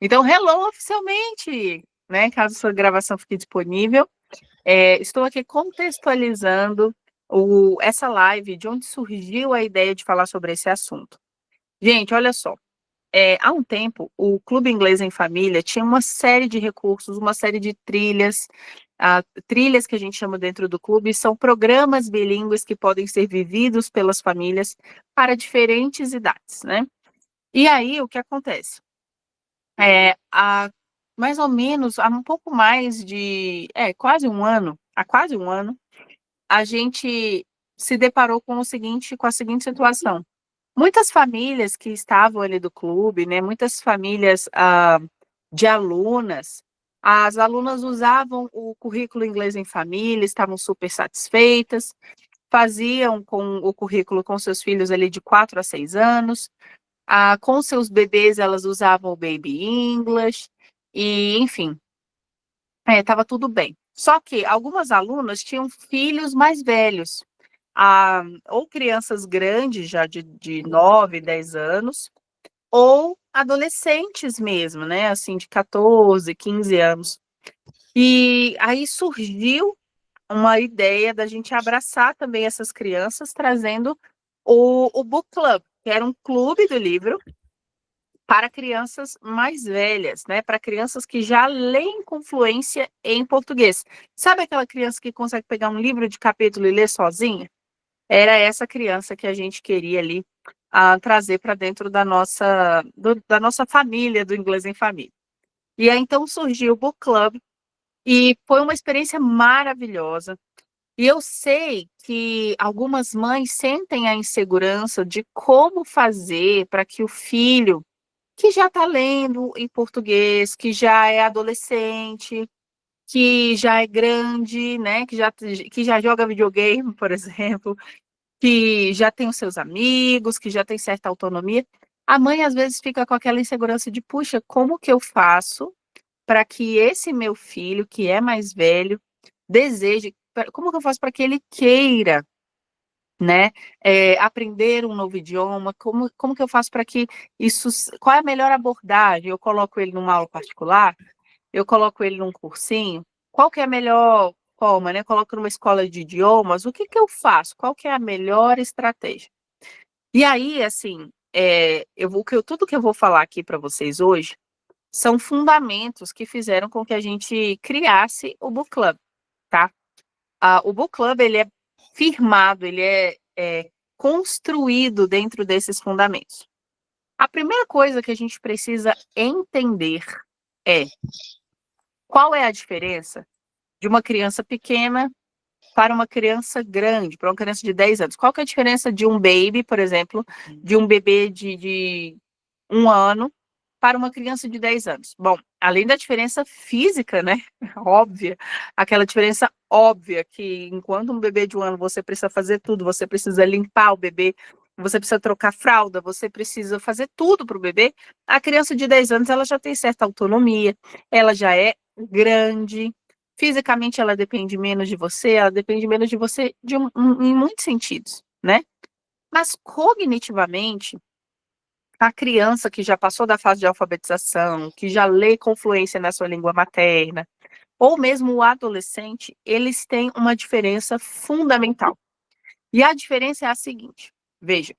Então, hello oficialmente, né? Caso sua gravação fique disponível. Estou aqui contextualizando essa live, de onde surgiu a ideia de falar sobre esse assunto. Gente, olha só. Há um tempo, o Clube Inglês em Família tinha uma série de recursos, uma série de trilhas. Trilhas que a gente chama dentro do clube são programas bilíngues que podem ser vividos pelas famílias para diferentes idades, né? E aí, o que acontece? Há mais ou menos, há um pouco mais de, há quase um ano, a gente se deparou com a seguinte situação. Muitas famílias que estavam ali do clube, né, muitas famílias de alunas, as alunas usavam o currículo Inglês em Família, estavam super satisfeitas, faziam com o currículo com seus filhos ali de 4 a 6 anos, com seus bebês elas usavam o Baby English, e enfim, estava tudo bem. Só que algumas alunas tinham filhos mais velhos, ou crianças grandes, já de 9, 10 anos, ou adolescentes mesmo, né, assim, de 14, 15 anos. E aí surgiu uma ideia da gente abraçar também essas crianças, trazendo o Book Club, que era um clube do livro para crianças mais velhas, né, para crianças que já leem com fluência em português. Sabe aquela criança que consegue pegar um livro de capítulo e ler sozinha? Era essa criança que a gente queria ali trazer para dentro da nossa família, do Inglês em Família. E aí, então, surgiu o Book Club, e foi uma experiência maravilhosa. E eu sei que algumas mães sentem a insegurança de como fazer para que o filho, que já está lendo em português, que já é adolescente, que já é grande, né, que já joga videogame, por exemplo, que já tem os seus amigos, que já tem certa autonomia, a mãe às vezes fica com aquela insegurança de: "Puxa, como que eu faço para que esse meu filho, que é mais velho, deseje, como que eu faço para que ele queira, né, aprender um novo idioma, como que eu faço para que isso, qual é a melhor abordagem? Eu coloco ele numa aula particular? Eu coloco ele num cursinho? Qual que é a melhor forma, né? Coloco numa escola de idiomas? O que que eu faço? Qual que é a melhor estratégia?" E aí, assim, tudo que eu vou falar aqui para vocês hoje são fundamentos que fizeram com que a gente criasse o Book Club, tá? O Book Club, ele é firmado, ele é construído dentro desses fundamentos. A primeira coisa que a gente precisa entender é qual é a diferença de uma criança pequena para uma criança grande, para uma criança de 10 anos. Qual que é a diferença de um baby, por exemplo, de um bebê de 1 ano para uma criança de 10 anos? Bom, além da diferença física, né, óbvia, aquela diferença óbvia que enquanto um bebê de 1 ano você precisa fazer tudo, você precisa limpar o bebê, você precisa trocar fralda, você precisa fazer tudo para o bebê, a criança de 10 anos ela já tem certa autonomia, ela já é grande, fisicamente ela depende menos de você, ela depende menos de você em muitos sentidos, né. Mas cognitivamente, a criança que já passou da fase de alfabetização, que já lê com fluência na sua língua materna, ou mesmo o adolescente, eles têm uma diferença fundamental. E a diferença é a seguinte: veja,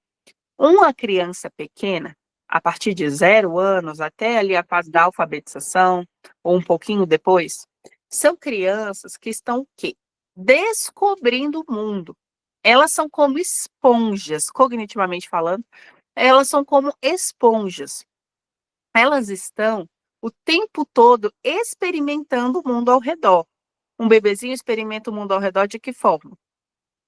uma criança pequena, a partir de 0 anos até ali a fase da alfabetização, ou um pouquinho depois, são crianças que estão o quê? Descobrindo o mundo. Elas são como esponjas, cognitivamente falando, elas são como esponjas. Elas estão o tempo todo experimentando o mundo ao redor. Um bebezinho experimenta o mundo ao redor de que forma?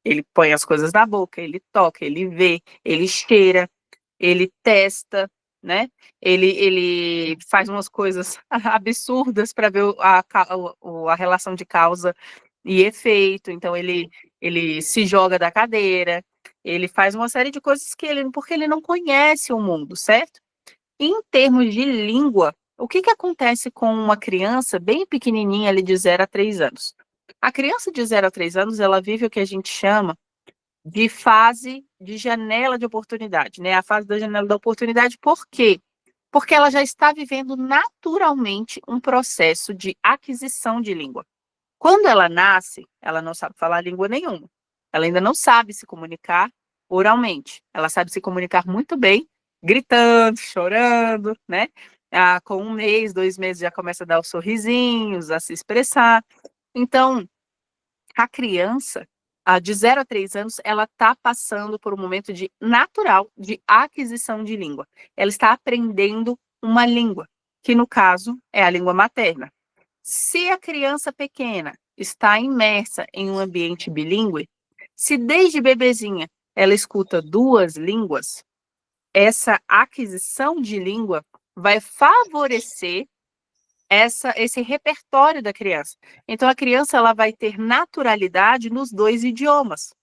Ele põe as coisas na boca, ele toca, ele vê, ele cheira, ele testa, né, ele faz umas coisas absurdas para ver a relação de causa e efeito, então ele se joga da cadeira, ele faz uma série de coisas porque ele não conhece o mundo, certo? Em termos de língua, o que que acontece com uma criança bem pequenininha ali de 0 a 3 anos? A criança de 0 a 3 anos, ela vive o que a gente chama de fase de janela de oportunidade, né, a fase da janela da oportunidade, por quê? Porque ela já está vivendo naturalmente um processo de aquisição de língua. Quando ela nasce, ela não sabe falar língua nenhuma. Ela ainda não sabe se comunicar oralmente. Ela sabe se comunicar muito bem, gritando, chorando, né? Com 1 mês, 2 meses já começa a dar os sorrisinhos, a se expressar. Então, a criança, de 0 a 3 anos, ela está passando por um momento natural de aquisição de língua. Ela está aprendendo uma língua, que no caso é a língua materna. Se a criança pequena está imersa em um ambiente bilíngue, se desde bebezinha ela escuta 2 línguas, essa aquisição de língua vai favorecer esse repertório da criança. Então a criança ela vai ter naturalidade nos 2 idiomas.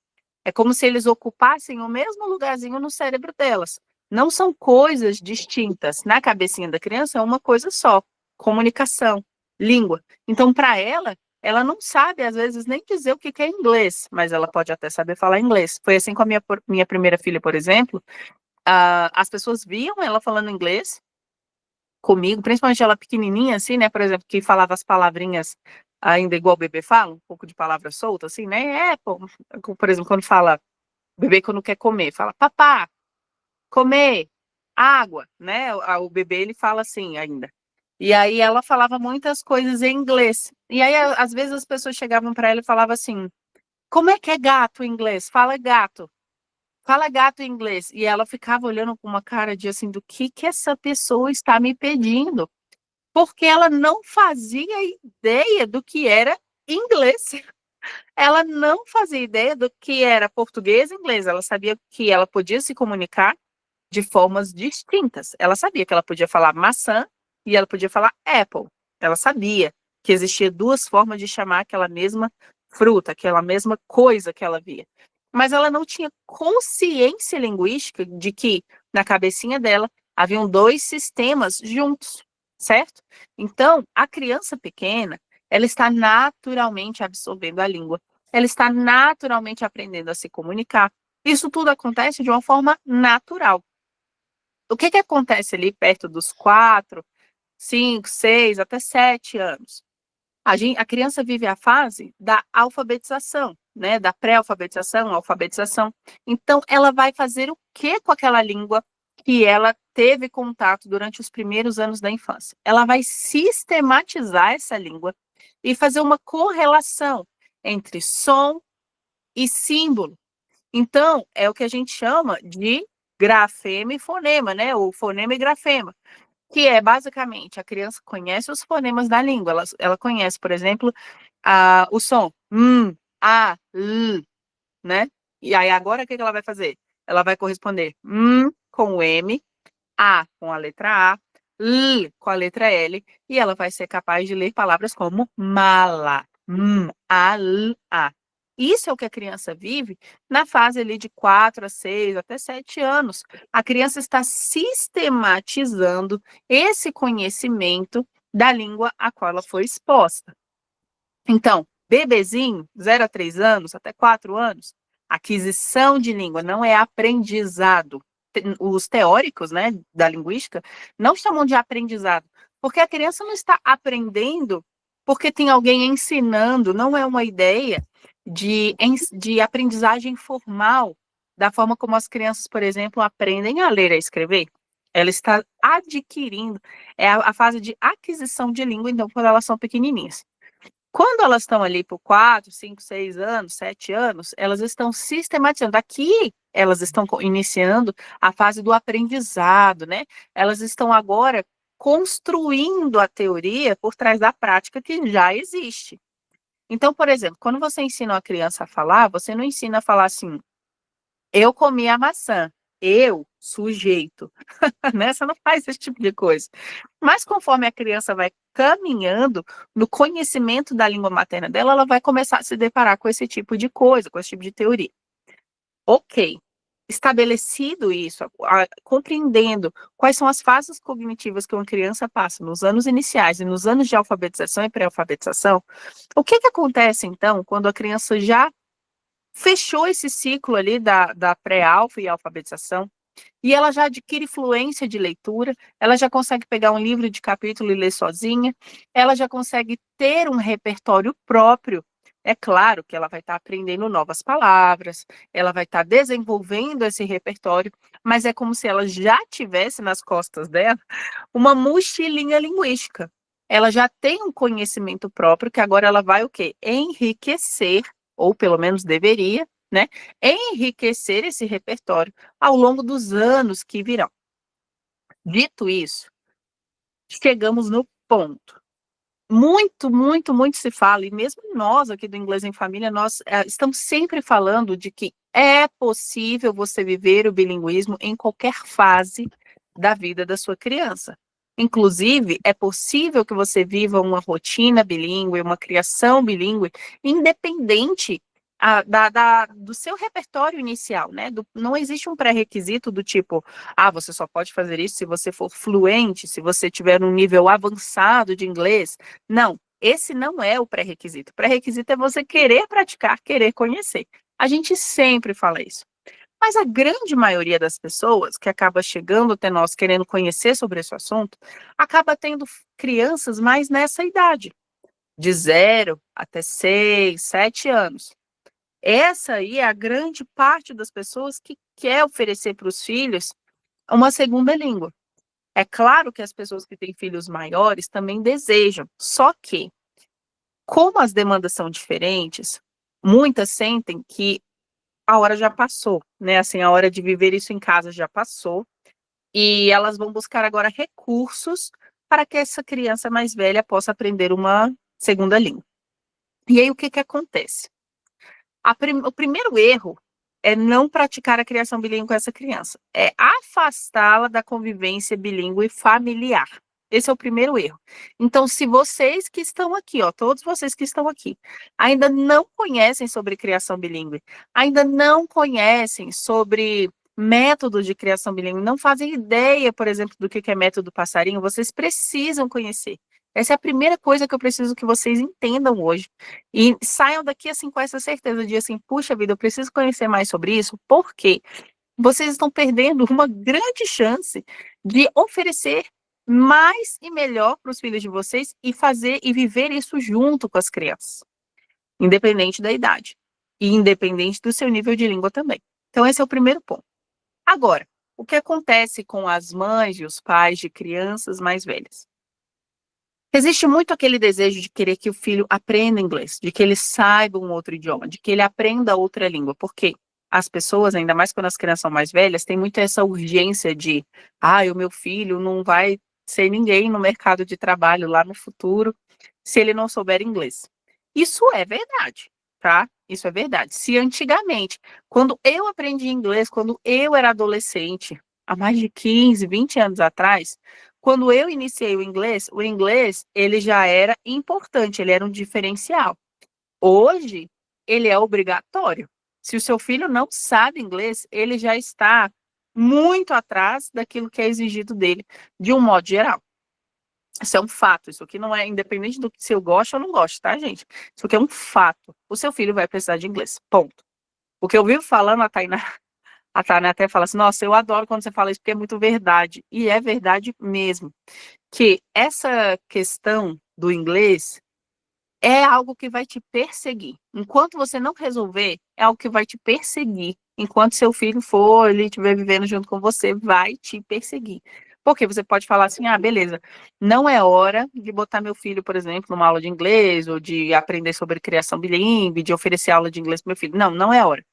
É como se eles ocupassem o mesmo lugarzinho no cérebro delas. Não são coisas distintas. Na cabecinha da criança é uma coisa só: comunicação, língua. Então, para ela, ela não sabe, às vezes, nem dizer o que é inglês, mas ela pode até saber falar inglês. Foi assim com a minha primeira filha, por exemplo. As pessoas viam ela falando inglês comigo, principalmente ela pequenininha, assim, né? Por exemplo, que falava as palavrinhas ainda igual o bebê fala, um pouco de palavra solta, assim, né? Por exemplo, quando fala, o bebê quando quer comer, fala papá, comer, água, né? O bebê, ele fala assim ainda. E aí ela falava muitas coisas em inglês. E aí, às vezes, as pessoas chegavam para ela e falavam assim, como é que é gato em inglês? Fala gato. Fala gato em inglês. E ela ficava olhando com uma cara de assim, do que essa pessoa está me pedindo? Porque ela não fazia ideia do que era inglês. Ela não fazia ideia do que era português e inglês. Ela sabia que ela podia se comunicar de formas distintas. Ela sabia que ela podia falar maçã e ela podia falar apple. Ela sabia que existia 2 formas de chamar aquela mesma fruta, aquela mesma coisa que ela via. Mas ela não tinha consciência linguística de que na cabecinha dela haviam 2 sistemas juntos, certo? Então, a criança pequena, ela está naturalmente absorvendo a língua. Ela está naturalmente aprendendo a se comunicar. Isso tudo acontece de uma forma natural. O que acontece ali perto dos 4, 5, 6, até 7 anos? A criança vive a fase da alfabetização, né? Da pré-alfabetização, alfabetização. Então, ela vai fazer o que com aquela língua que ela teve contato durante os primeiros anos da infância? Ela vai sistematizar essa língua e fazer uma correlação entre som e símbolo. Então, é o que a gente chama de grafema e fonema, né? O fonema e grafema, que é basicamente a criança conhece os fonemas da língua. Ela conhece, por exemplo, o som a, l, né? E aí agora o que ela vai fazer? Ela vai corresponder com o M, a com a letra A, L com a letra L, e ela vai ser capaz de ler palavras como mala, a, l, a. Isso é o que a criança vive na fase ali de 4 a 6, até 7 anos. A criança está sistematizando esse conhecimento da língua a qual ela foi exposta. Então, bebezinho, 0 a 3 anos, até 4 anos, aquisição de língua não é aprendizado. Os teóricos, né, da linguística não chamam de aprendizado, porque a criança não está aprendendo porque tem alguém ensinando, não é uma ideia de aprendizagem formal, da forma como as crianças, por exemplo, aprendem a ler e a escrever. Ela está adquirindo, é a fase de aquisição de língua, então, quando elas são pequenininhas. Quando elas estão ali por 4, 5, 6 anos, 7 anos, elas estão sistematizando. Aqui, elas estão iniciando a fase do aprendizado, né? Elas estão agora construindo a teoria por trás da prática que já existe. Então, por exemplo, quando você ensina uma criança a falar, você não ensina a falar assim, eu comi a maçã, eu, sujeito, né? Você não faz esse tipo de coisa. Mas conforme a criança vai caminhando no conhecimento da língua materna dela, ela vai começar a se deparar com esse tipo de coisa, com esse tipo de teoria. Ok. Estabelecido isso, compreendendo quais são as fases cognitivas que uma criança passa nos anos iniciais e nos anos de alfabetização e pré-alfabetização, o que acontece, então, quando a criança já fechou esse ciclo ali da pré-alfa e alfabetização? e ela já adquire fluência de leitura, ela já consegue pegar um livro de capítulo e ler sozinha, ela já consegue ter um repertório próprio. É claro que ela vai estar aprendendo novas palavras, ela vai estar desenvolvendo esse repertório, mas é como se ela já tivesse nas costas dela uma mochilinha linguística. Ela já tem um conhecimento próprio que agora ela vai o quê? Enriquecer, ou pelo menos deveria, né? Enriquecer esse repertório ao longo dos anos que virão. Dito isso, chegamos no ponto. Muito, muito, muito se fala, e mesmo nós aqui do Inglês em Família, nós estamos sempre falando de que é possível você viver o bilinguismo em qualquer fase da vida da sua criança. Inclusive, é possível que você viva uma rotina bilíngue, uma criação bilíngue, independente do seu repertório inicial, né? Não existe um pré-requisito do tipo, você só pode fazer isso se você for fluente, se você tiver um nível avançado de inglês. Não, esse não é o pré-requisito. O pré-requisito é você querer praticar, querer conhecer. A gente sempre fala isso. Mas a grande maioria das pessoas que acaba chegando até nós querendo conhecer sobre esse assunto, acaba tendo crianças mais nessa idade, de 0 até 6, 7 anos. Essa aí é a grande parte das pessoas que quer oferecer para os filhos uma segunda língua. É claro que as pessoas que têm filhos maiores também desejam, só que, como as demandas são diferentes, muitas sentem que a hora já passou, né? Assim, a hora de viver isso em casa já passou, e elas vão buscar agora recursos para que essa criança mais velha possa aprender uma segunda língua. E aí, o que acontece? O primeiro erro é não praticar a criação bilíngue com essa criança, é afastá-la da convivência bilíngue familiar. Esse é o primeiro erro. Então, se vocês que estão aqui, todos vocês que estão aqui, ainda não conhecem sobre criação bilíngue, ainda não conhecem sobre métodos de criação bilíngue, não fazem ideia, por exemplo, do que é método passarinho, vocês precisam conhecer. Essa é a primeira coisa que eu preciso que vocês entendam hoje. E saiam daqui assim com essa certeza de assim, puxa vida, eu preciso conhecer mais sobre isso, porque vocês estão perdendo uma grande chance de oferecer mais e melhor para os filhos de vocês e fazer e viver isso junto com as crianças, independente da idade e independente do seu nível de língua também. Então esse é o primeiro ponto. Agora, o que acontece com as mães e os pais de crianças mais velhas? Existe muito aquele desejo de querer que o filho aprenda inglês, de que ele saiba um outro idioma, de que ele aprenda outra língua, porque as pessoas, ainda mais quando as crianças são mais velhas, têm muito essa urgência de, o meu filho não vai ser ninguém no mercado de trabalho lá no futuro se ele não souber inglês. Isso é verdade, tá? Isso é verdade. Se antigamente, quando eu aprendi inglês, quando eu era adolescente, há mais de 15, 20 anos atrás, quando eu iniciei o inglês, ele já era importante, ele era um diferencial. Hoje, ele é obrigatório. Se o seu filho não sabe inglês, ele já está muito atrás daquilo que é exigido dele, de um modo geral. Isso é um fato, isso aqui não é independente do que se eu gosto ou não gosto, tá, gente? Isso aqui é um fato. O seu filho vai precisar de inglês, ponto. O que eu vivo falando, a Tainá até fala assim, nossa, eu adoro quando você fala isso, porque é muito verdade. E é verdade mesmo. Que essa questão do inglês é algo que vai te perseguir. Enquanto você não resolver, é algo que vai te perseguir. Enquanto seu filho for, ele estiver vivendo junto com você, vai te perseguir. Porque você pode falar assim, beleza, não é hora de botar meu filho, por exemplo, numa aula de inglês, ou de aprender sobre criação bilíngue, de oferecer aula de inglês para meu filho. Não, não é hora.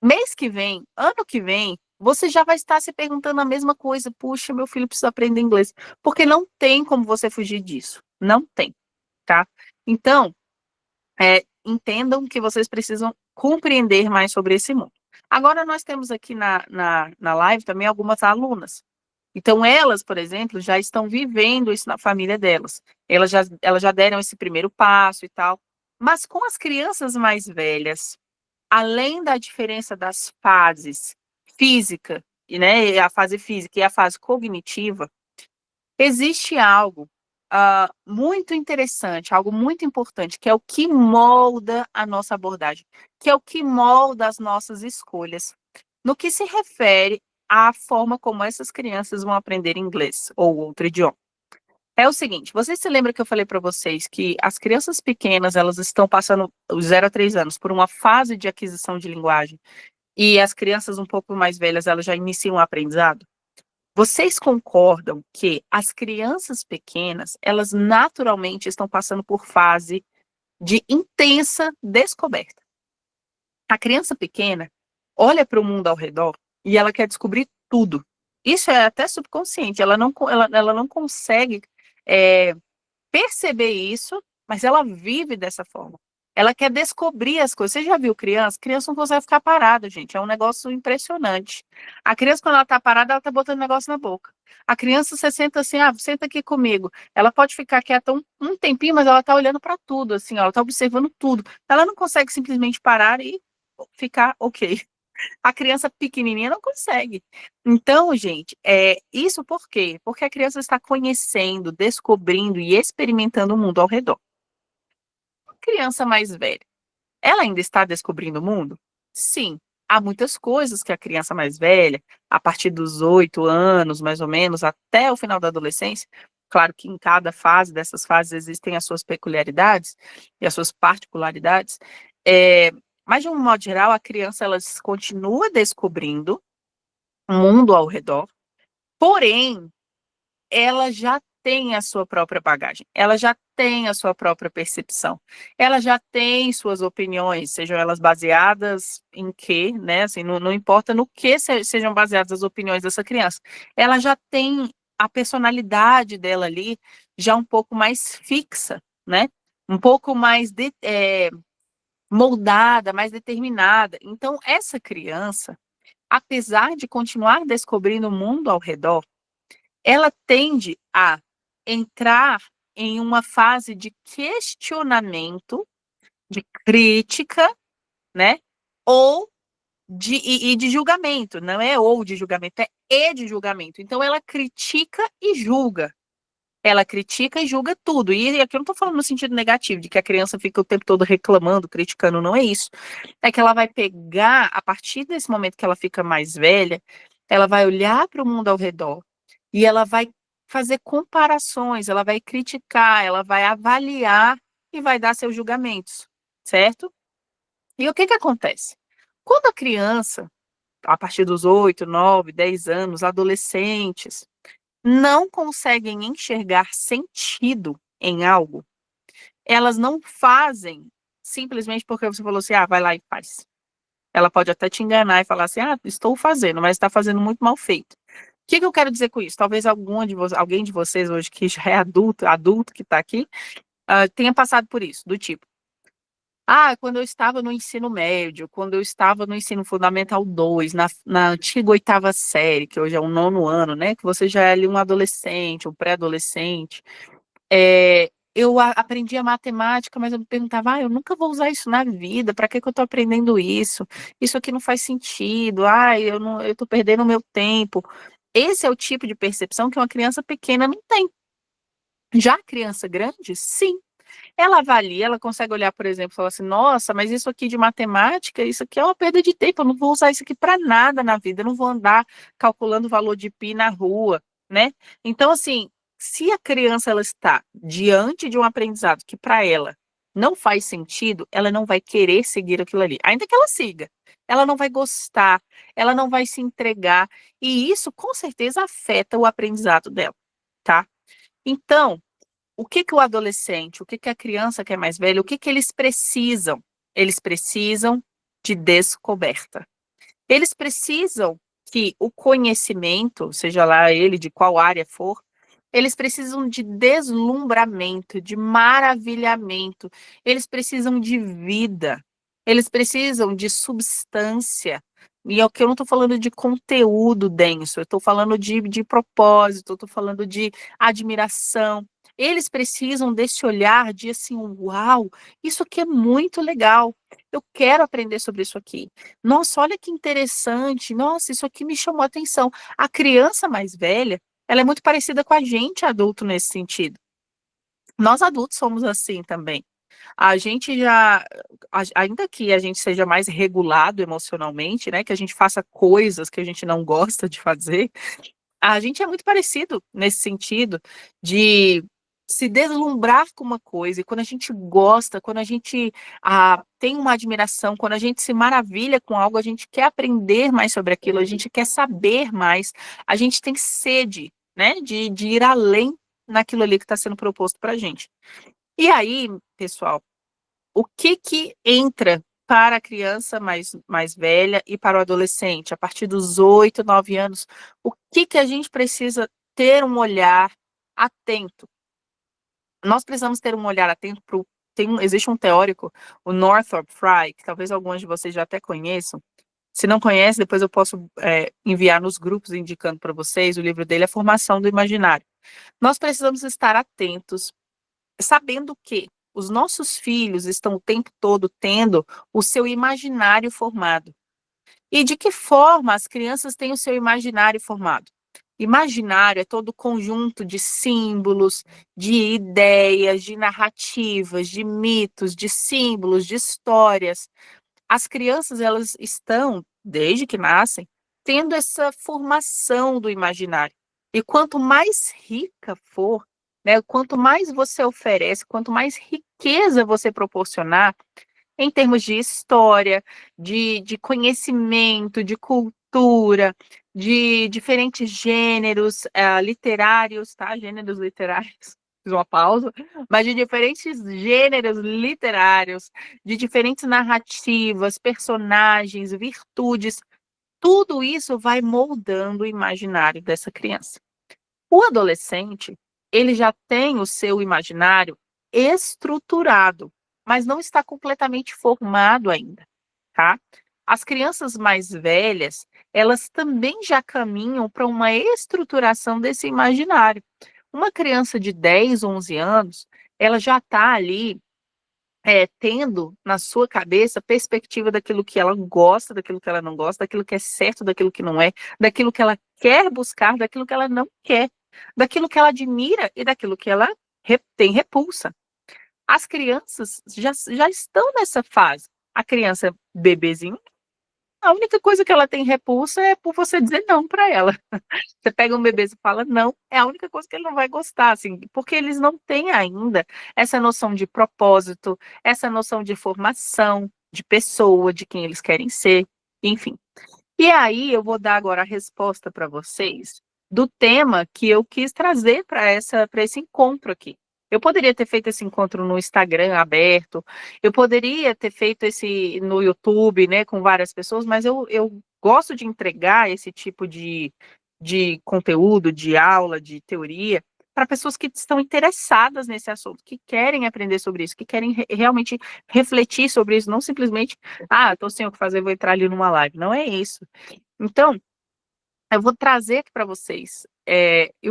Mês que vem, ano que vem, você já vai estar se perguntando a mesma coisa. Puxa, meu filho precisa aprender inglês. Porque não tem como você fugir disso. Não tem, tá? Então, entendam que vocês precisam compreender mais sobre esse mundo. Agora, nós temos aqui na live também algumas alunas. Então, elas, por exemplo, já estão vivendo isso na família delas. Elas já deram esse primeiro passo e tal. Mas com as crianças mais velhas, além da diferença das fases física, né, a fase física e a fase cognitiva, existe algo muito interessante, algo muito importante, que é o que molda a nossa abordagem, que é o que molda as nossas escolhas. No que se refere a forma como essas crianças vão aprender inglês ou outro idioma. É o seguinte, vocês se lembram que eu falei para vocês que as crianças pequenas, elas estão passando, os 0 a 3 anos, por uma fase de aquisição de linguagem, e as crianças um pouco mais velhas, elas já iniciam o aprendizado? Vocês concordam que as crianças pequenas, elas naturalmente estão passando por fase de intensa descoberta? A criança pequena olha para o mundo ao redor e ela quer descobrir tudo. Isso é até subconsciente, ela não consegue perceber isso, mas ela vive dessa forma. Ela quer descobrir as coisas. Você já viu criança? Criança não consegue ficar parada, gente. É um negócio impressionante. A criança, quando ela tá parada, ela tá botando negócio na boca. A criança, você senta assim, senta aqui comigo. Ela pode ficar quieta um tempinho, mas ela tá olhando para tudo, assim, ó, ela tá observando tudo. Ela não consegue simplesmente parar e ficar ok. A criança pequenininha não consegue. Então, gente, isso por quê? Porque a criança está conhecendo, descobrindo e experimentando o mundo ao redor. A criança mais velha, ela ainda está descobrindo o mundo? Sim. Há muitas coisas que a criança mais velha, a partir dos 8 anos, mais ou menos, até o final da adolescência, claro que em cada fase dessas fases existem as suas peculiaridades e as suas particularidades, mas de um modo geral, a criança ela continua descobrindo o mundo ao redor, porém, ela já tem a sua própria bagagem, ela já tem a sua própria percepção, ela já tem suas opiniões, sejam elas baseadas em quê, né, assim, não importa no que sejam baseadas as opiniões dessa criança, ela já tem a personalidade dela ali já um pouco mais fixa, né, um pouco mais moldada, mais determinada. Então, essa criança, apesar de continuar descobrindo o mundo ao redor, ela tende a entrar em uma fase de questionamento, de crítica, né? Ou de julgamento, não é ou de julgamento, é e de julgamento. Então, ela critica e julga. Ela critica e julga tudo. E aqui eu não estou falando no sentido negativo, de que a criança fica o tempo todo reclamando, criticando, não é isso. É que ela vai pegar, a partir desse momento que ela fica mais velha, ela vai olhar para o mundo ao redor e ela vai fazer comparações, ela vai criticar, ela vai avaliar e vai dar seus julgamentos, certo? E o que que acontece? Quando a criança, a partir dos 8, 9, 10 anos, adolescentes, não conseguem enxergar sentido em algo, elas não fazem simplesmente porque você falou assim, vai lá e faz. Ela pode até te enganar e falar assim, estou fazendo, mas está fazendo muito mal feito. O que que eu quero dizer com isso? Talvez alguém de vocês hoje que já é adulto que está aqui, tenha passado por isso, do tipo, quando eu estava no ensino médio, quando eu estava no ensino fundamental 2, na antiga 8ª série, que hoje é o 9º ano, né, que você já é ali um adolescente, um pré-adolescente, eu aprendi a matemática, mas eu me perguntava, eu nunca vou usar isso na vida, para que que eu estou aprendendo isso? Isso aqui não faz sentido, eu estou perdendo o meu tempo. Esse é o tipo de percepção que uma criança pequena não tem. Já a criança grande, sim. Ela avalia, ela consegue olhar, por exemplo, e falar assim, nossa, mas isso aqui de matemática, isso aqui é uma perda de tempo, eu não vou usar isso aqui para nada na vida, eu não vou andar calculando o valor de pi na rua, né? Então, assim, se a criança ela está diante de um aprendizado que para ela não faz sentido, ela não vai querer seguir aquilo ali, ainda que ela siga. Ela não vai gostar, ela não vai se entregar, e isso com certeza afeta o aprendizado dela, tá? Então, o que que o adolescente, o que que a criança que é mais velha, o que que eles precisam? Eles precisam de descoberta. Eles precisam que o conhecimento, seja lá ele de qual área for, eles precisam de deslumbramento, de maravilhamento, eles precisam de vida, eles precisam de substância. E é o que eu não estou falando de conteúdo denso, eu estou falando de propósito, eu estou falando de admiração. Eles precisam desse olhar de assim, uau, isso aqui é muito legal, eu quero aprender sobre isso aqui. Nossa, olha que interessante, nossa, isso aqui me chamou a atenção. A criança mais velha, ela é muito parecida com a gente adulto nesse sentido. Nós adultos somos assim também. A gente já, ainda que a gente seja mais regulado emocionalmente, né, que a gente faça coisas que a gente não gosta de fazer, a gente é muito parecido nesse sentido de se deslumbrar com uma coisa, e quando a gente gosta, quando a gente tem uma admiração, quando a gente se maravilha com algo, a gente quer aprender mais sobre aquilo, a gente quer saber mais, a gente tem sede, né, de ir além naquilo ali que está sendo proposto para a gente. E aí, pessoal, o que que entra para a criança mais velha e para o adolescente, a partir dos 8, 9 anos, o que que a gente precisa ter um olhar atento? Nós precisamos ter um olhar atento para existe um teórico, o Northrop Frye, que talvez alguns de vocês já até conheçam. Se não conhece, depois eu posso enviar nos grupos indicando para vocês, o livro dele é Formação do Imaginário. Nós precisamos estar atentos, sabendo que os nossos filhos estão o tempo todo tendo o seu imaginário formado. E de que forma as crianças têm o seu imaginário formado? Imaginário é todo o conjunto de símbolos, de ideias, de narrativas, de mitos, de símbolos, de histórias. As crianças, elas estão, desde que nascem, tendo essa formação do imaginário. E quanto mais rica for, né, quanto mais você oferece, quanto mais riqueza você proporcionar, em termos de história, de conhecimento, de cultura, de diferentes gêneros literários, tá? Gêneros literários, fiz uma pausa, mas de diferentes gêneros literários, de diferentes narrativas, personagens, virtudes, tudo isso vai moldando o imaginário dessa criança. O adolescente, ele já tem o seu imaginário estruturado, mas não está completamente formado ainda, tá? As crianças mais velhas, elas também já caminham para uma estruturação desse imaginário. Uma criança de 10, 11 anos, ela já está ali tendo na sua cabeça perspectiva daquilo que ela gosta, daquilo que ela não gosta, daquilo que é certo, daquilo que não é, daquilo que ela quer buscar, daquilo que ela não quer, daquilo que ela admira e daquilo que ela tem repulsa. As crianças já estão nessa fase. A criança bebezinho, a única coisa que ela tem repulsa é por você dizer não para ela. Você pega um bebê e fala não, é a única coisa que ele não vai gostar, assim, porque eles não têm ainda essa noção de propósito, essa noção de formação, de pessoa, de quem eles querem ser, enfim. E aí eu vou dar agora a resposta para vocês do tema que eu quis trazer para esse encontro aqui. Eu poderia ter feito esse encontro no Instagram aberto, eu poderia ter feito esse no YouTube, né, com várias pessoas, mas eu gosto de entregar esse tipo de conteúdo, de aula, de teoria, para pessoas que estão interessadas nesse assunto, que querem aprender sobre isso, que querem realmente refletir sobre isso, não simplesmente, estou sem o que fazer, vou entrar ali numa live. Não é isso. Então, eu vou trazer aqui para vocês.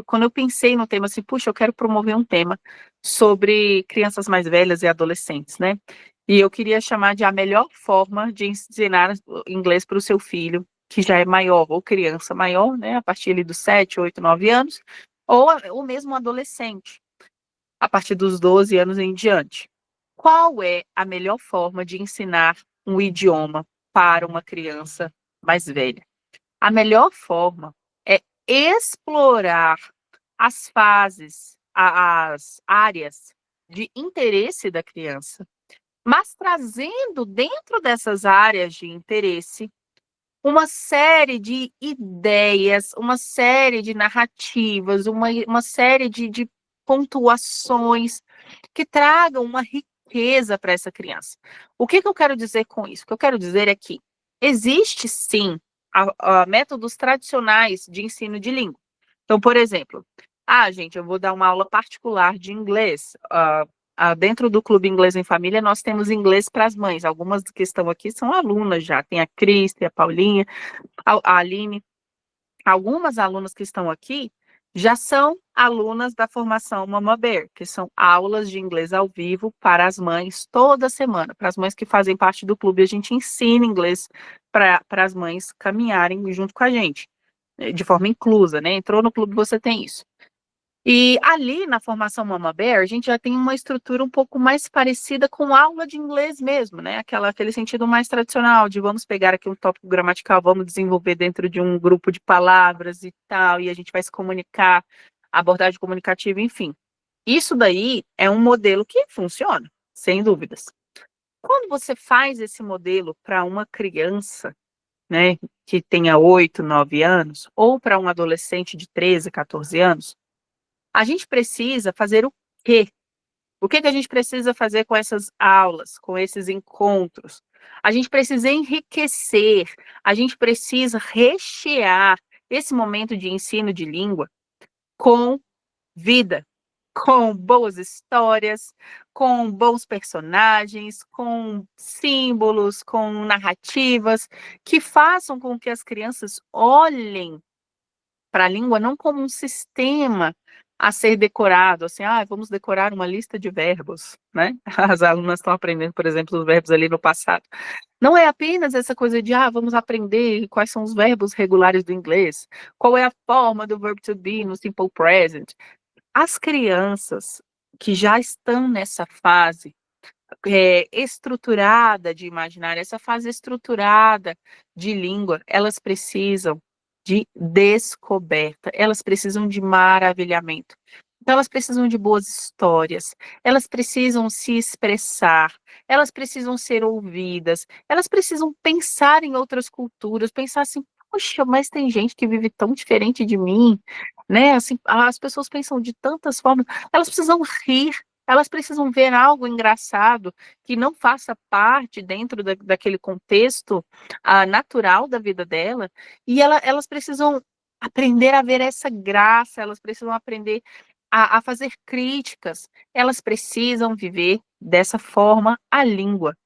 Quando eu pensei no tema, assim, puxa, eu quero promover um tema sobre crianças mais velhas e adolescentes, né? E eu queria chamar de a melhor forma de ensinar inglês para o seu filho, que já é maior, ou criança maior, né? A partir ali dos 7, 8, 9 anos, ou mesmo adolescente, a partir dos 12 anos em diante. Qual é a melhor forma de ensinar um idioma para uma criança mais velha? A melhor forma é explorar as fases, as áreas de interesse da criança, mas trazendo dentro dessas áreas de interesse uma série de ideias, uma série de narrativas, uma série de pontuações que tragam uma riqueza para essa criança. O que eu quero dizer com isso? O que eu quero dizer é que existe sim métodos tradicionais de ensino de língua. Então, por exemplo, gente, eu vou dar uma aula particular de inglês. Dentro do Clube Inglês em Família, nós temos inglês para as mães. Algumas que estão aqui são alunas já. Tem a Cris, tem a Paulinha, a Aline. Algumas alunas que estão aqui já são alunas da formação Mama Bear, que são aulas de inglês ao vivo para as mães toda semana. Para as mães que fazem parte do clube, a gente ensina inglês para as mães caminharem junto com a gente, de forma inclusa, né? Entrou no clube, você tem isso. E ali na formação Mama Bear, a gente já tem uma estrutura um pouco mais parecida com aula de inglês mesmo, né? Aquele sentido mais tradicional de vamos pegar aqui um tópico gramatical, vamos desenvolver dentro de um grupo de palavras e tal, e a gente vai se comunicar, abordagem comunicativa, enfim. Isso daí é um modelo que funciona, sem dúvidas. Quando você faz esse modelo para uma criança, né, que tenha 8, 9 anos, ou para um adolescente de 13, 14 anos, a gente precisa fazer o quê? O que que a gente precisa fazer com essas aulas, com esses encontros? A gente precisa enriquecer, a gente precisa rechear esse momento de ensino de língua com vida, com boas histórias, com bons personagens, com símbolos, com narrativas, que façam com que as crianças olhem para a língua não como um sistema a ser decorado, assim, vamos decorar uma lista de verbos, né? As alunas estão aprendendo, por exemplo, os verbos ali no passado. Não é apenas essa coisa de, vamos aprender quais são os verbos regulares do inglês, qual é a forma do verbo to be no simple present. As crianças que já estão nessa fase estruturada de imaginário, essa fase estruturada de língua, elas precisam de descoberta, elas precisam de maravilhamento. Então, elas precisam de boas histórias, elas precisam se expressar, elas precisam ser ouvidas, elas precisam pensar em outras culturas, pensar assim, poxa, mas tem gente que vive tão diferente de mim, né? Assim, as pessoas pensam de tantas formas, elas precisam rir, elas precisam ver algo engraçado que não faça parte dentro daquele contexto natural da vida dela, e elas precisam aprender a ver essa graça, elas precisam aprender a fazer críticas, elas precisam viver dessa forma a língua,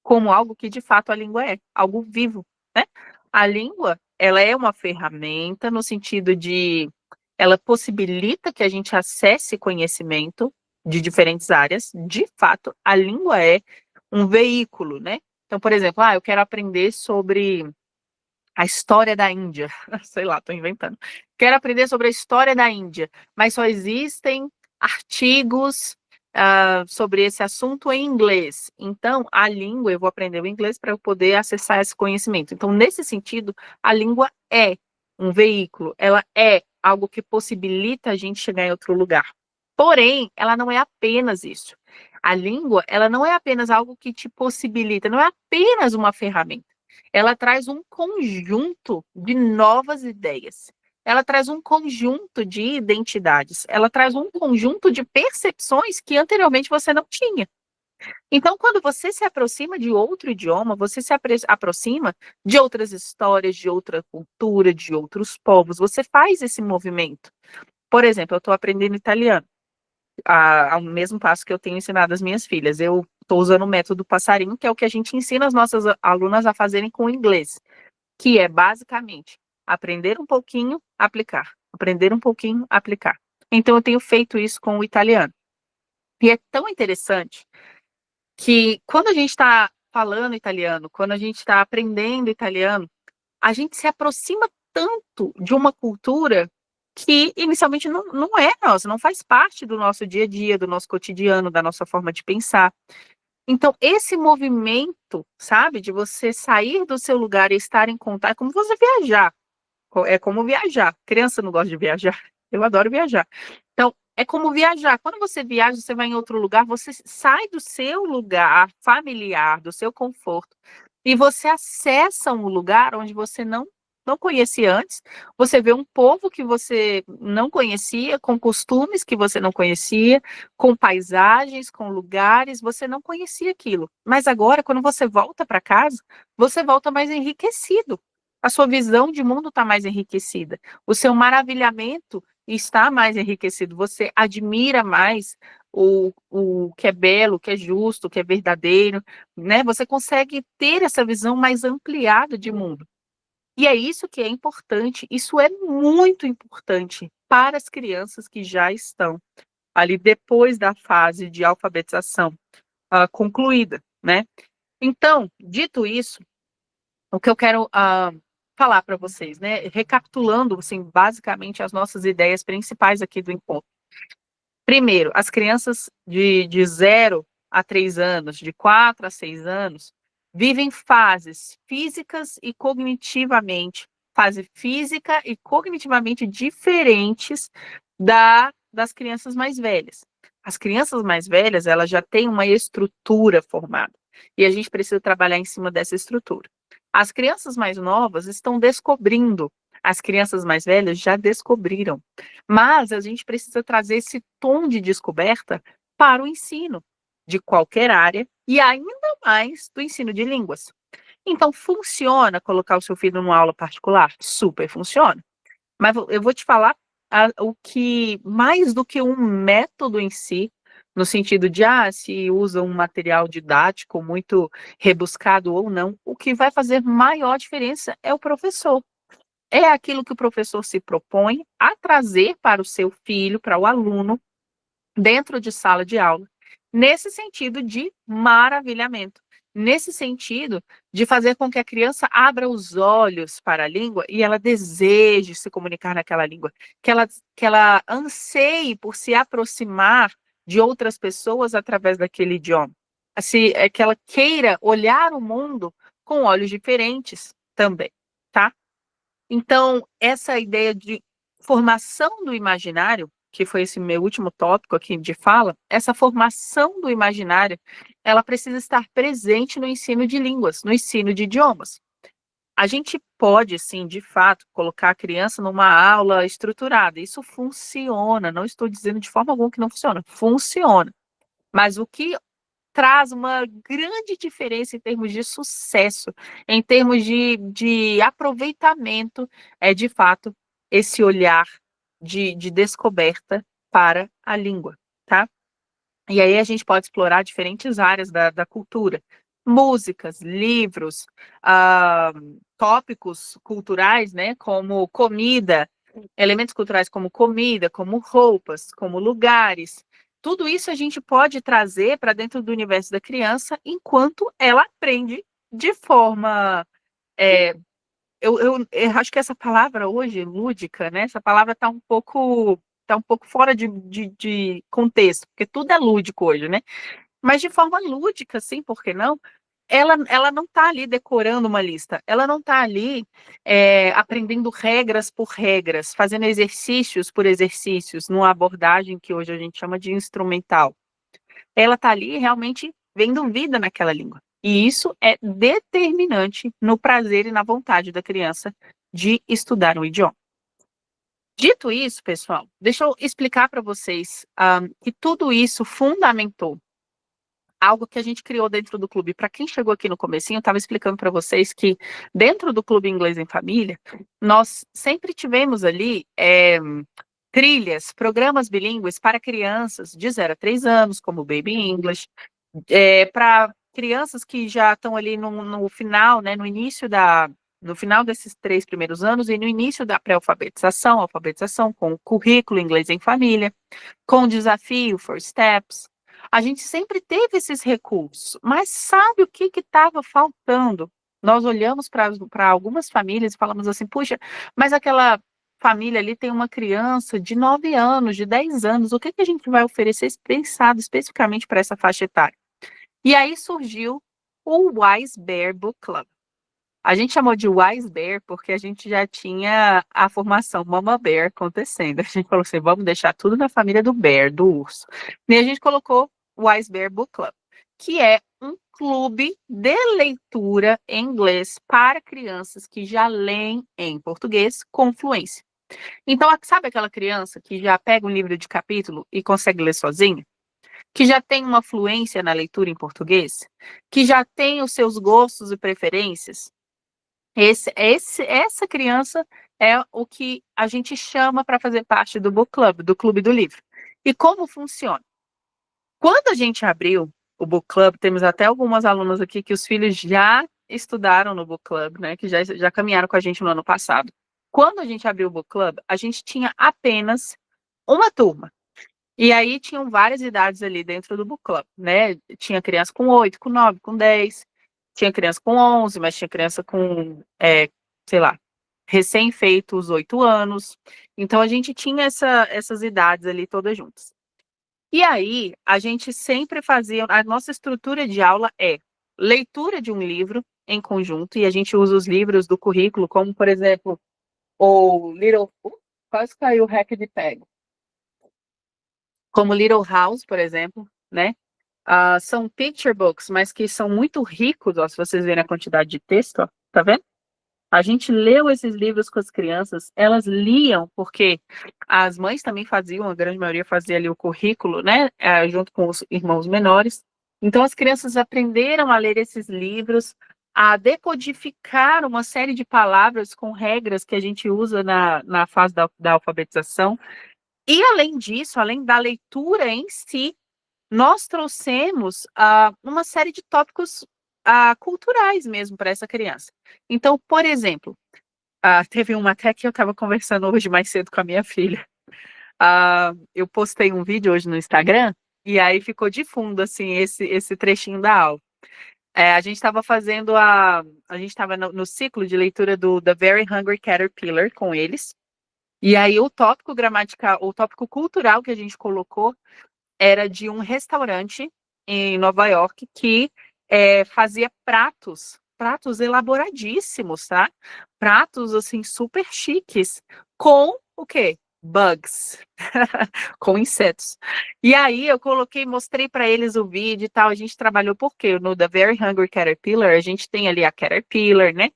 como algo que de fato a língua é, algo vivo, né? A língua, ela é uma ferramenta no sentido de ela possibilita que a gente acesse conhecimento de diferentes áreas. De fato, a língua é um veículo, né? Então, por exemplo, eu quero aprender sobre a história da Índia. Sei lá, estou inventando. Quero aprender sobre a história da Índia, mas só existem artigos sobre esse assunto em inglês. Então, a língua, eu vou aprender o inglês para eu poder acessar esse conhecimento. Então, nesse sentido, a língua é um veículo, ela é algo que possibilita a gente chegar em outro lugar. Porém, ela não é apenas isso. A língua, ela não é apenas algo que te possibilita, não é apenas uma ferramenta. Ela traz um conjunto de novas ideias. Ela traz um conjunto de identidades. Ela traz um conjunto de percepções que anteriormente você não tinha. Então, quando você se aproxima de outro idioma, você se aproxima de outras histórias, de outra cultura, de outros povos. Você faz esse movimento. Por exemplo, eu estou aprendendo italiano, ao mesmo passo que eu tenho ensinado as minhas filhas. Eu estou usando o método passarinho, que é o que a gente ensina as nossas alunas a fazerem com o inglês, que é basicamente aprender um pouquinho, aplicar. Aprender um pouquinho, aplicar. Então, eu tenho feito isso com o italiano. E é tão interessante que quando a gente está falando italiano, quando a gente está aprendendo italiano, a gente se aproxima tanto de uma cultura que inicialmente não é nossa, não faz parte do nosso dia a dia, do nosso cotidiano, da nossa forma de pensar. Então, esse movimento, sabe, de você sair do seu lugar e estar em contato, é como você viajar. É como viajar. Criança não gosta de viajar. Eu adoro viajar. Então, é como viajar. Quando você viaja, você vai em outro lugar, você sai do seu lugar familiar, do seu conforto, e você acessa um lugar onde você não conhecia antes. Você vê um povo que você não conhecia, com costumes que você não conhecia, com paisagens, com lugares, você não conhecia aquilo. Mas agora, quando você volta para casa, você volta mais enriquecido. A sua visão de mundo está mais enriquecida. O seu maravilhamento está mais enriquecido. Você admira mais o que é belo, o que é justo, o que é verdadeiro, né? Você consegue ter essa visão mais ampliada de mundo. E é isso que é importante, isso é muito importante para as crianças que já estão ali depois da fase de alfabetização concluída, né? Então, dito isso, o que eu quero falar para vocês, né? Recapitulando, assim, basicamente as nossas ideias principais aqui do encontro. Primeiro, as crianças de 0 a 3 anos, de 4 a 6 anos, vivem fases físicas e cognitivamente, fase física e cognitivamente diferentes das crianças mais velhas. As crianças mais velhas, elas já têm uma estrutura formada, e a gente precisa trabalhar em cima dessa estrutura. As crianças mais novas estão descobrindo, as crianças mais velhas já descobriram. Mas a gente precisa trazer esse tom de descoberta para o ensino de qualquer área e ainda mais do ensino de línguas. Então, funciona colocar o seu filho numa aula particular? Super funciona. Mas eu vou te falar o que, mais do que um método em si, no sentido de, se usa um material didático muito rebuscado ou não, o que vai fazer maior diferença é o professor. É aquilo que o professor se propõe a trazer para o seu filho, para o aluno, dentro de sala de aula, nesse sentido de maravilhamento, nesse sentido de fazer com que a criança abra os olhos para a língua e ela deseje se comunicar naquela língua, que ela anseie por se aproximar de outras pessoas através daquele idioma, assim, que ela queira olhar o mundo com olhos diferentes também, tá? Então, essa ideia de formação do imaginário, que foi esse meu último tópico aqui de fala, essa formação do imaginário, ela precisa estar presente no ensino de línguas, no ensino de idiomas. A gente pode, sim, de fato, colocar a criança numa aula estruturada. Isso funciona, não estou dizendo de forma alguma que não funciona, funciona. Mas o que traz uma grande diferença em termos de sucesso, em termos de aproveitamento, é de fato esse olhar de descoberta para a língua, tá? E aí a gente pode explorar diferentes áreas da cultura, músicas, livros, ah, tópicos culturais, né, como comida, elementos culturais como comida, como roupas, como lugares. Tudo isso a gente pode trazer para dentro do universo da criança enquanto ela aprende de forma. é, eu acho que essa palavra hoje, lúdica, né? Essa palavra tá um pouco fora de contexto, porque tudo é lúdico hoje, né? Mas de forma lúdica, sim, por que não? Ela não está ali decorando uma lista, ela não está ali aprendendo regras por regras, fazendo exercícios por exercícios, numa abordagem que hoje a gente chama de instrumental. Ela está ali realmente vendo vida naquela língua. E isso é determinante no prazer e na vontade da criança de estudar um idioma. Dito isso, pessoal, deixa eu explicar para vocês que tudo isso fundamentou algo que a gente criou dentro do clube. Para quem chegou aqui no comecinho, eu estava explicando para vocês que dentro do Clube Inglês em Família, nós sempre tivemos ali trilhas, programas bilíngues para crianças de 0 a 3 anos, como Baby English, para crianças que já estão ali no final, né, no final desses 3 primeiros anos e no início da pré-alfabetização, alfabetização com o currículo Inglês em Família, com o desafio For Steps. A gente sempre teve esses recursos, mas sabe o que estava faltando? Nós olhamos para algumas famílias e falamos assim, puxa, mas aquela família ali tem uma criança de 9 anos, de 10 anos, o que a gente vai oferecer pensado especificamente para essa faixa etária? E aí surgiu o Wise Bear Book Club. A gente chamou de Wise Bear porque a gente já tinha a formação Mama Bear acontecendo. A gente falou assim, vamos deixar tudo na família do Bear, do urso. E a gente colocou o Wise Bear Book Club, que é um clube de leitura em inglês para crianças que já leem em português com fluência. Então, sabe aquela criança que já pega um livro de capítulo e consegue ler sozinha? Que já tem uma fluência na leitura em português? Que já tem os seus gostos e preferências? Essa criança é o que a gente chama para fazer parte do book club, do clube do livro. E como funciona? Quando a gente abriu o book club, temos até algumas alunas aqui que os filhos já estudaram no book club, né? Que já caminharam com a gente no ano passado. Quando a gente abriu o book club, a gente tinha apenas uma turma. E aí tinham várias idades ali dentro do book club, né? Tinha criança com 8, com 9, com 10, tinha criança com 11, mas tinha criança com, sei lá, recém-feitos 8 anos. Então a gente tinha essas idades ali todas juntas. E aí, a gente sempre fazia, a nossa estrutura de aula é leitura de um livro em conjunto, e a gente usa os livros do currículo, como, por exemplo, o quase caiu o hack de pego. Como Little House, por exemplo, né? São picture books, mas que são muito ricos, ó, se vocês verem a quantidade de texto, ó, tá vendo? A gente leu esses livros com as crianças, elas liam, porque as mães também faziam, a grande maioria fazia ali o currículo, né, junto com os irmãos menores. Então, as crianças aprenderam a ler esses livros, a decodificar uma série de palavras com regras que a gente usa na fase da alfabetização. E, além disso, além da leitura em si, nós trouxemos uma série de tópicos culturais mesmo para essa criança. Então, por exemplo, teve uma até que eu estava conversando hoje mais cedo com a minha filha. Eu postei um vídeo hoje no Instagram, e aí ficou de fundo, assim, esse trechinho da aula. A gente estava fazendo a gente estava no ciclo de leitura do The Very Hungry Caterpillar com eles, e aí o tópico gramatical, o tópico cultural que a gente colocou era de um restaurante em Nova York que fazia pratos elaboradíssimos, tá? Pratos, assim, super chiques, com o quê? Bugs, com insetos. E aí eu mostrei para eles o vídeo e tal, a gente trabalhou, porque no The Very Hungry Caterpillar, a gente tem ali a Caterpillar, né?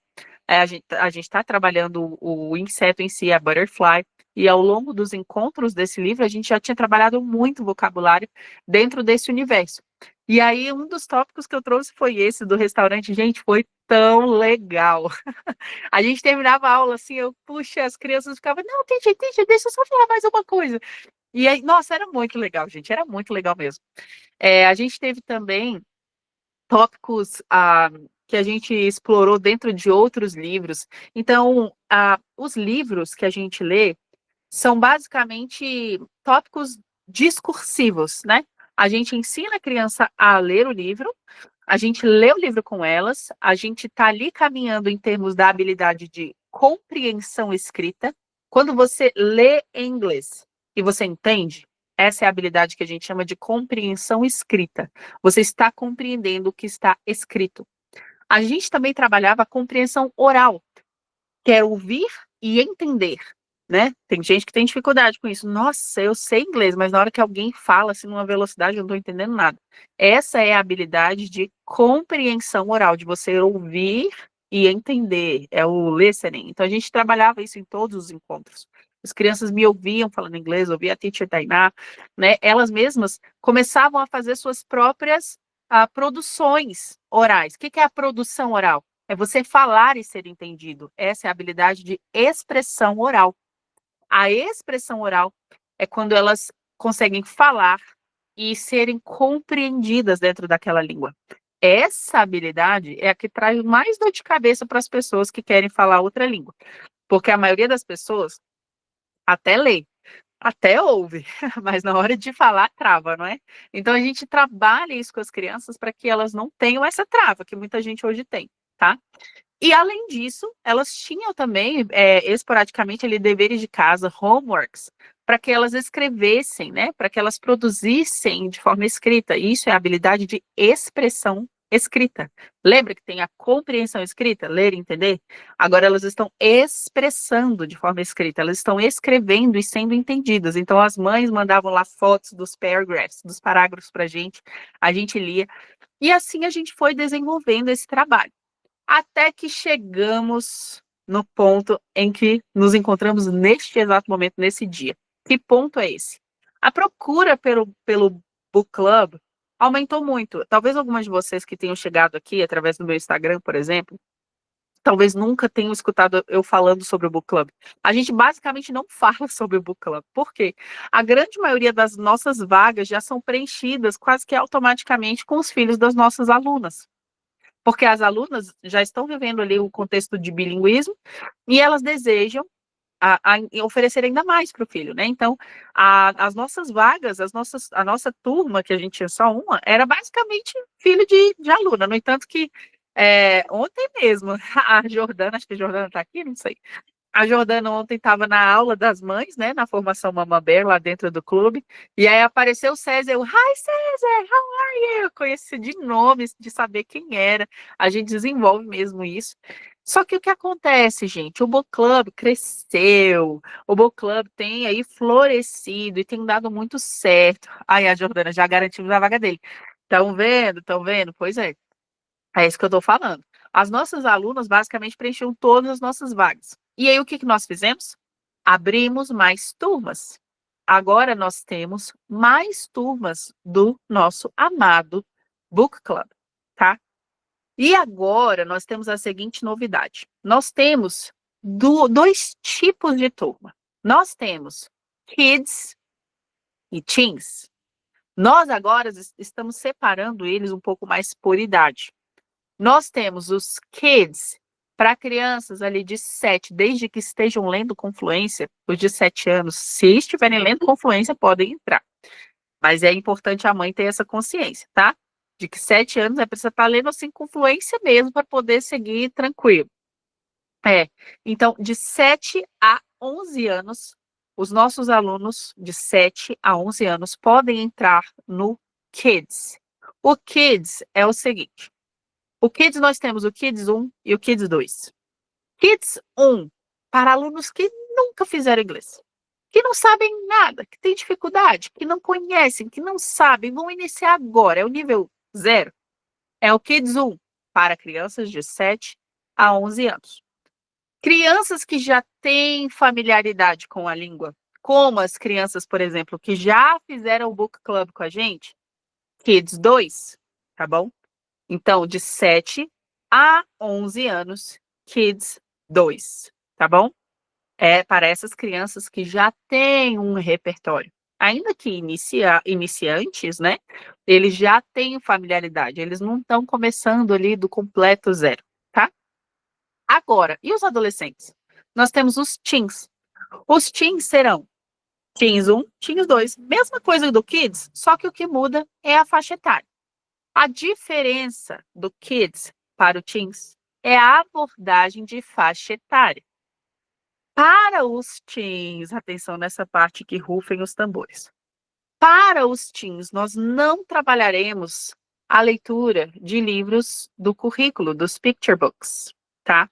A gente está trabalhando o inseto em si, a butterfly, e ao longo dos encontros desse livro, a gente já tinha trabalhado muito vocabulário dentro desse universo. E aí, um dos tópicos que eu trouxe foi esse do restaurante. Gente, foi tão legal. A gente terminava a aula assim, puxa, as crianças ficavam, não, teacher, deixa eu só falar mais uma coisa. E aí, nossa, era muito legal, gente, era muito legal mesmo. A gente teve também tópicos que a gente explorou dentro de outros livros. Então, os livros que a gente lê são basicamente tópicos discursivos, né? A gente ensina a criança a ler o livro, a gente lê o livro com elas, a gente está ali caminhando em termos da habilidade de compreensão escrita. Quando você lê em inglês e você entende, essa é a habilidade que a gente chama de compreensão escrita. Você está compreendendo o que está escrito. A gente também trabalhava a compreensão oral, que é ouvir e entender, né? Tem gente que tem dificuldade com isso. Nossa, eu sei inglês, mas na hora que alguém fala assim numa velocidade, eu não estou entendendo nada. Essa é a habilidade de compreensão oral, de você ouvir e entender, é o listening. Então a gente trabalhava isso em todos os encontros. As crianças me ouviam falando inglês, ouvia a teacher Tainá, né? Elas mesmas começavam a fazer suas próprias produções orais. O que é a produção oral? É você falar e ser entendido. Essa é a habilidade de expressão oral. A expressão oral é quando elas conseguem falar e serem compreendidas dentro daquela língua. Essa habilidade é a que traz mais dor de cabeça para as pessoas que querem falar outra língua. Porque a maioria das pessoas até lê, até ouve, mas na hora de falar, trava, não é? Então, a gente trabalha isso com as crianças para que elas não tenham essa trava, que muita gente hoje tem, tá? E, além disso, elas tinham também, esporadicamente, ali, deveres de casa, homeworks, para que elas escrevessem, né? Para que elas produzissem de forma escrita. Isso é a habilidade de expressão escrita. Lembra que tem a compreensão escrita, ler e entender? Agora elas estão expressando de forma escrita, elas estão escrevendo e sendo entendidas. Então, as mães mandavam lá fotos dos paragraphs, dos parágrafos para a gente lia, e assim a gente foi desenvolvendo esse trabalho. Até que chegamos no ponto em que nos encontramos neste exato momento, nesse dia. Que ponto é esse? A procura pelo book club aumentou muito. Talvez algumas de vocês que tenham chegado aqui através do meu Instagram, por exemplo, talvez nunca tenham escutado eu falando sobre o book club. A gente basicamente não fala sobre o book club. Por quê? A grande maioria das nossas vagas já são preenchidas quase que automaticamente com os filhos das nossas alunas. Porque as alunas já estão vivendo ali o contexto de bilinguismo e elas desejam oferecer ainda mais para o filho, né? Então, as nossas vagas, a nossa turma, que a gente tinha só uma, era basicamente filho de aluna. No entanto que, ontem mesmo, a Jordana, acho que a Jordana está aqui, não sei, A Jordana ontem estava na aula das mães, né, na formação Mama Bear, lá dentro do clube, e aí apareceu o César, eu, hi César, how are you? Conheci de nome, de saber quem era, a gente desenvolve mesmo isso. Só que o que acontece, gente, o Book Club cresceu, o Book Club tem aí florescido e tem dado muito certo. Aí a Jordana já garantimos a vaga dele. Estão vendo? Estão vendo? Pois é. É isso que eu estou falando. As nossas alunas basicamente preencheram todas as nossas vagas. E aí o que nós fizemos? Abrimos mais turmas. Agora nós temos mais turmas do nosso amado Book Club, tá? E agora nós temos a seguinte novidade. Nós temos dois tipos de turma. Nós temos Kids e Teens. Nós agora estamos separando eles um pouco mais por idade. Nós temos os kids para crianças ali de 7, desde que estejam lendo com fluência, os de 7 anos, se estiverem lendo com fluência, podem entrar. Mas é importante a mãe ter essa consciência, tá? De que 7 anos é preciso estar lendo assim com fluência mesmo para poder seguir tranquilo. Então, de 7 a 11 anos, os nossos alunos de 7 a 11 anos podem entrar no Kids. O Kids é o seguinte, o Kids, nós temos o Kids 1 e o Kids 2. Kids 1, para alunos que nunca fizeram inglês, que não sabem nada, que têm dificuldade, que não conhecem, que não sabem, vão iniciar agora, é o nível 0. É o Kids 1, para crianças de 7 a 11 anos. Crianças que já têm familiaridade com a língua, como as crianças, por exemplo, que já fizeram o Book Club com a gente, Kids 2, tá bom? Então, de 7 a 11 anos, Kids 2, tá bom? É para essas crianças que já têm um repertório. Ainda que iniciantes, né? Eles já têm familiaridade, eles não estão começando ali do completo zero, tá? Agora, e os adolescentes? Nós temos os teens. Os teens serão teens 1, teens 2. Mesma coisa do Kids, só que o que muda é a faixa etária. A diferença do Kids para o Teens é a abordagem de faixa etária. Para os Teens, atenção nessa parte que rufem os tambores. Para os Teens, nós não trabalharemos a leitura de livros do currículo, dos picture books, tá?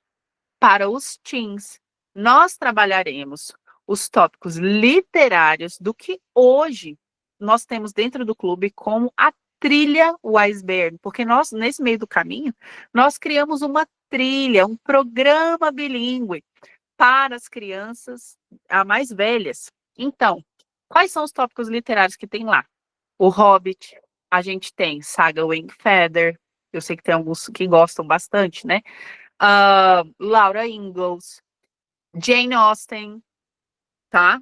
Para os Teens, nós trabalharemos os tópicos literários do que hoje nós temos dentro do clube como a trilha Wiseberg, porque nós, nesse meio do caminho, nós criamos uma trilha, um programa bilíngue para as crianças mais velhas. Então, quais são os tópicos literários que tem lá? O Hobbit, a gente tem Saga Wingfeather, eu sei que tem alguns que gostam bastante, né? Laura Ingalls, Jane Austen, tá?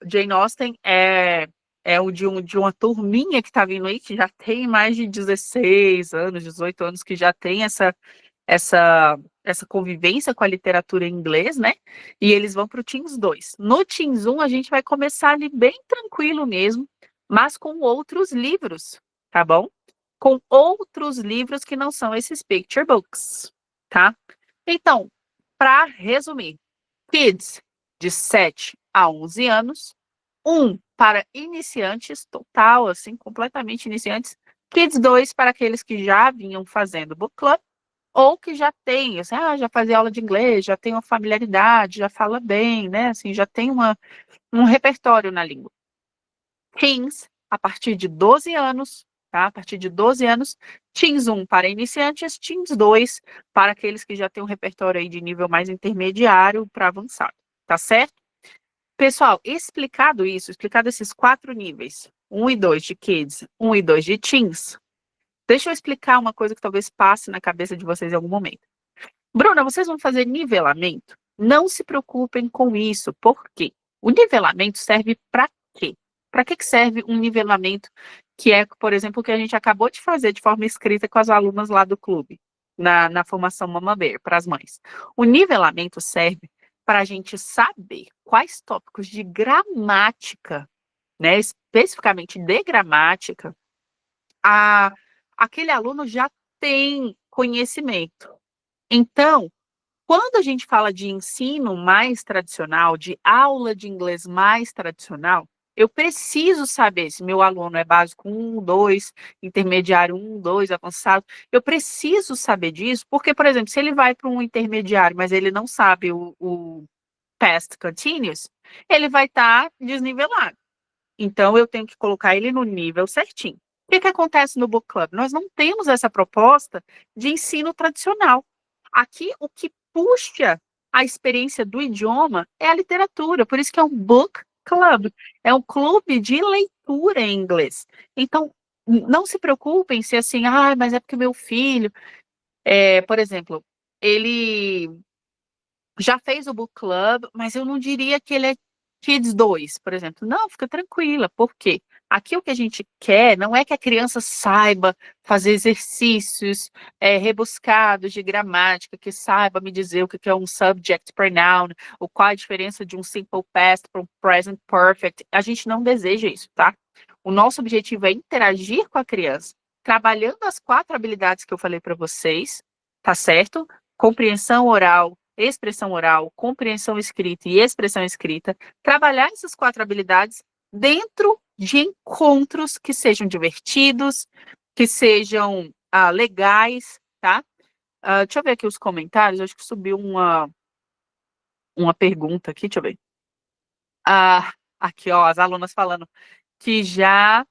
Jane Austen é o de uma turminha que está vindo aí, que já tem mais de 16 anos, 18 anos, que já tem essa convivência com a literatura em inglês, né? E eles vão para o Teens 2. No Teens 1, a gente vai começar ali bem tranquilo mesmo, mas com outros livros, tá bom? Com outros livros que não são esses picture books, tá? Então, para resumir, Kids de 7 a 11 anos, para iniciantes, total, assim, completamente iniciantes, Kids 2 para aqueles que já vinham fazendo Book Club, ou que já tem, assim, já fazia aula de inglês, já tem uma familiaridade, já fala bem, né, assim, já tem um repertório na língua. Teens, a partir de 12 anos, tá? A partir de 12 anos, Teens 1 para iniciantes, Teens 2 para aqueles que já têm um repertório aí de nível mais intermediário para avançado, tá certo? Pessoal, explicado isso, explicado esses 4 níveis, 1 e 2 de Kids, 1 e 2 de Teens, deixa eu explicar uma coisa que talvez passe na cabeça de vocês em algum momento. Bruna, vocês vão fazer nivelamento? Não se preocupem com isso, por quê? O nivelamento serve para quê? Para que serve um nivelamento que é, por exemplo, o que a gente acabou de fazer de forma escrita com as alunas lá do clube, na formação Mama Bear, para as mães? O nivelamento serve para a gente saber quais tópicos de gramática, né, especificamente de gramática, aquele aluno já tem conhecimento. Então, Quando a gente fala de ensino mais tradicional, de aula de inglês mais tradicional, eu preciso saber se meu aluno é básico 1, 2, intermediário 1, 2, avançado. Eu preciso saber disso, porque, por exemplo, se ele vai para um intermediário, mas ele não sabe o past continuous, ele vai estar desnivelado. Então, eu tenho que colocar ele no nível certinho. O que que acontece no Book Club? Nós não temos essa proposta de ensino tradicional. Aqui, o que puxa a experiência do idioma é a literatura, por isso que é um Book Club. É um clube de leitura em inglês. Então, não se preocupem se assim, mas é porque meu filho, por exemplo, ele já fez o book club, mas eu não diria que ele é Kids 2, por exemplo. Não, fica tranquila, por quê? Aqui o que a gente quer não é que a criança saiba fazer exercícios rebuscados de gramática, que saiba me dizer o que é um subject pronoun, ou qual a diferença de um simple past para um present perfect. A gente não deseja isso, tá? O nosso objetivo é interagir com a criança, trabalhando as 4 habilidades que eu falei para vocês, tá certo? Compreensão oral, expressão oral, compreensão escrita e expressão escrita, trabalhar essas 4 habilidades dentro de encontros que sejam divertidos, que sejam legais, tá? Deixa eu ver aqui os comentários, acho que subiu uma pergunta aqui, deixa eu ver. Aqui, ó, as alunas falando que já